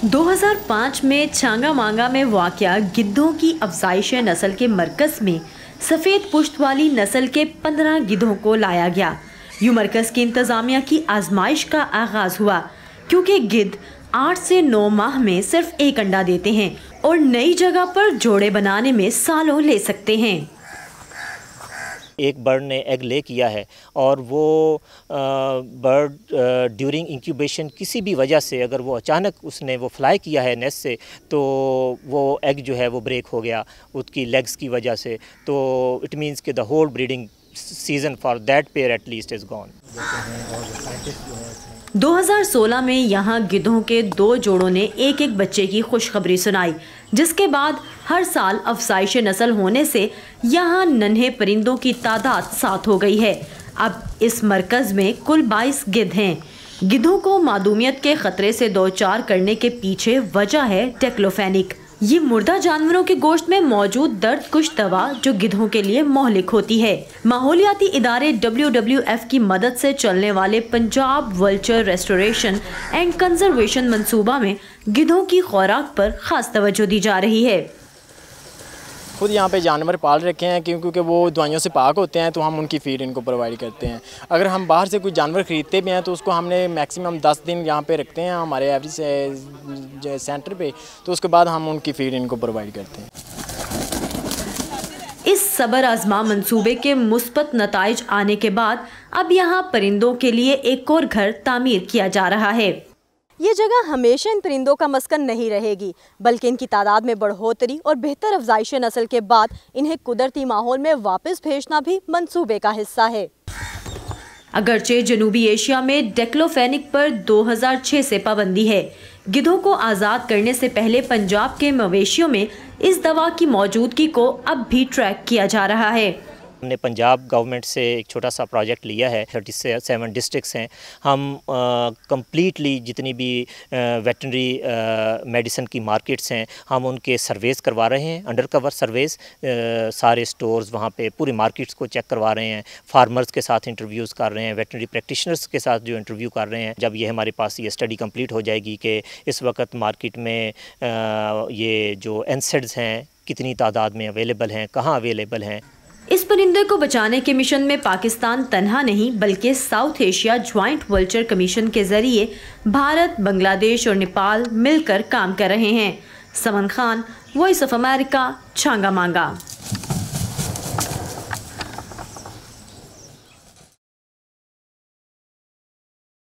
2005 में छांगा मांगा में वाक़या गिद्धों की अफज़ाइश नस्ल के मरकज़ में सफ़ेद पुश्त वाली नस्ल के 15 गिद्धों को लाया गया। यूं मरकज़ की इंतज़ामिया की आजमाइश का आगाज़ हुआ, क्योंकि गिद्ध 8 से 9 माह में सिर्फ एक अंडा देते हैं और नई जगह पर जोड़े बनाने में सालों ले सकते हैं। एक बर्ड ने एग ले किया है और वो बर्ड ड्यूरिंग इंक्यूबेशन किसी भी वजह से अगर वो अचानक उसने वो फ्लाई किया है नेस्ट से, तो वो एग जो है वो ब्रेक हो गया उसकी लेग्स की वजह से, तो इट मींस कि the whole breeding season for that pair at least is gone. 2016 में यहाँ गिद्धों के 2 जोड़ों ने एक बच्चे की खुशखबरी सुनाई, जिसके बाद हर साल अफज़ाइश नस्ल होने से यहाँ नन्हे परिंदों की तादाद 7 हो गई है। अब इस मरकज़ में कुल 22 गिद्ध हैं। गिद्धों को मादूमियत के ख़तरे से दो चार करने के पीछे वजह है टेक्लोफेनिक। ये मुर्दा जानवरों के गोश्त में मौजूद दर्द कुश दवा जो गिद्धों के लिए मोहलिक होती है। माहौलियाती इदारे WWF की मदद से चलने वाले Punjab vulture restoration and conservation मंसूबा में गिद्धों की खुराक पर खास तवज्जो दी जा रही है। खुद यहाँ पे जानवर पाल रखे हैं क्योंकि वो दवाइयों से पाक होते हैं, तो हम उनकी फीड इनको प्रोवाइड करते हैं। अगर हम बाहर से कोई जानवर ख़रीदते भी हैं तो उसको हमने मैक्सिमम 10 दिन यहाँ पे रखते हैं हमारे एवरेज सेंटर पे, तो उसके बाद हम उनकी फीड इनको प्रोवाइड करते हैं। इस सबर आजमा मंसूबे के मुस्बत नताइज आने के बाद अब यहाँ परिंदों के लिए एक और घर तामीर किया जा रहा है। ये जगह हमेशा इन परिंदों का मस्कन नहीं रहेगी, बल्कि इनकी तादाद में बढ़ोतरी और बेहतर अफज़ाइश नस्ल के बाद इन्हें कुदरती माहौल में वापस भेजना भी मंसूबे का हिस्सा है। अगरचे जनूबी एशिया में टेक्लोफेनिक पर 2006 से पाबंदी है, गिद्धों को आज़ाद करने से पहले पंजाब के मवेशियों में इस दवा की मौजूदगी को अब भी ट्रैक किया जा रहा है। हमने पंजाब गवर्नमेंट से एक छोटा सा प्रोजेक्ट लिया है। 37 डिस्ट्रिक्ट्स हैं। हम कम्प्लीटली जितनी भी वेटनरी मेडिसिन की मार्केट्स हैं, हम उनके सर्वेस करवा रहे हैं, अंडर कवर सर्वेस। सारे स्टोर्स वहाँ पे पूरी मार्केट्स को चेक करवा रहे हैं, फार्मर्स के साथ इंटरव्यूज़ कर रहे हैं, वेटनरी प्रैक्टिशनर्स के साथ जो इंटरव्यू कर रहे हैं। जब ये हमारे पास ये स्टडी कंप्लीट हो जाएगी कि इस वक्त मार्केट में ये जो एनसेड्स हैं कितनी तादाद में अवेलेबल हैं, कहाँ अवेलेबल हैं। इस परिंदे को बचाने के मिशन में पाकिस्तान तन्हा नहीं, बल्कि south Asia joint vulture commission के जरिए भारत, बांग्लादेश और नेपाल मिलकर काम कर रहे हैं। Saman Khan, voice of America, Changa मांगा।